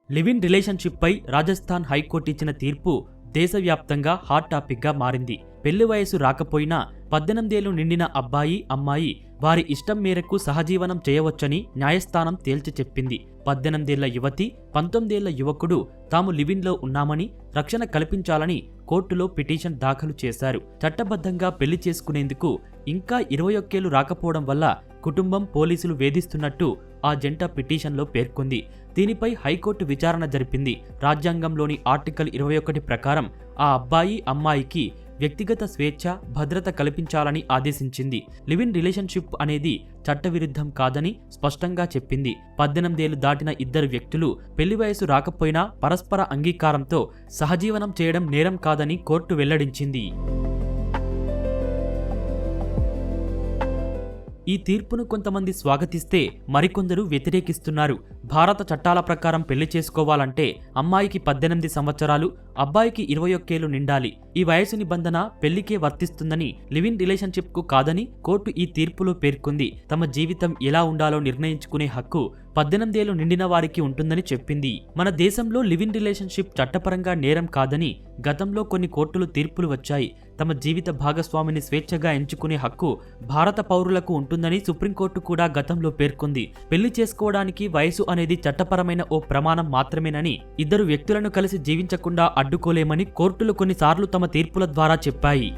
Live in relationship పై Rajasthan high court ఇచ్చిన తీర్పు దేశవ్యాప్తంగా హాట్ టాపిక్ గా మారింది. పెళ్లి వయసు రాకపోయినా 18 ఏళ్లు నిండిన అబ్బాయి అమ్మాయి వారి ఇష్టం మేరకు సహజీవనం చేయవచ్చని న్యాయస్థానం తేల్చి చెప్పింది. 18 ఏళ్ల యువతి 19 ఏళ్ల యువకుడు తాము లివ్-ఇన్ లో ఉన్నామని రక్షణ కల్పించాలని కోర్టులో పిటిషన్ దాఖలు చేశారు. చట్టబద్ధంగా పెళ్లి చేసుకునేందుకు ఇంకా 21 ఏళ్లు రాకపోవడం వల్ల కుటుంబం పోలీసులు వేధిస్తున్నట్టు ఆ జంట పిటిషన్లో పేర్కొంది. దీనిపై హైకోర్టు విచారణ జరిపింది. రాజ్యాంగంలోని ఆర్టికల్ 21 ప్రకారం ఆ అబ్బాయి అమ్మాయికి వ్యక్తిగత స్వేచ్ఛ, భద్రత కల్పించాలని ఆదేశించింది. లివ్ ఇన్ రిలేషన్షిప్ అనేది చట్టవిరుద్ధం కాదని స్పష్టంగా చెప్పింది. 18 ఏళ్లు దాటిన ఇద్దరు వ్యక్తులు పెళ్లి వయసు రాకపోయినా పరస్పర అంగీకారంతో సహజీవనం చేయడం నేరం కాదని కోర్టు వెల్లడించింది. ఈ తీర్పును కొంతమంది స్వాగతిస్తే మరికొందరు వ్యతిరేకిస్తున్నారు. భారత చట్టాల ప్రకారం పెళ్లి చేసుకోవాలంటే అమ్మాయికి 18 సంవత్సరాలు, అబ్బాయికి 21 ఏళ్లు నిండాలి. ఈ వయసు నిబంధన పెళ్లికే వర్తిస్తుందని, లివ్ ఇన్ రిలేషన్షిప్ కు కాదని కోర్టు ఈ తీర్పులో పేర్కొంది. తమ జీవితం ఎలా ఉండాలో నిర్ణయించుకునే హక్కు 18 ఏళ్లు నిండిన వారికి ఉంటుందని చెప్పింది. మన దేశంలో లివ్ ఇన్ రిలేషన్షిప్ చట్టపరంగా నేరం కాదని గతంలో కొన్ని కోర్టులు తీర్పులు వచ్చాయి. తమ జీవిత భాగస్వామిని స్వేచ్ఛగా ఎంచుకునే హక్కు భారత పౌరులకు ఉంటుందని సుప్రీంకోర్టు కూడా గతంలో పేర్కొంది. పెళ్లి చేసుకోవడానికి వయసు అనేది చట్టపరమైన ఓ ప్రమాణం మాత్రమేనని, ఇద్దరు వ్యక్తులను కలిసి జీవించకుండా అడ్డుకోలేమని కోర్టులు కొన్నిసార్లు తమ తీర్పుల ద్వారా చెప్పాయి.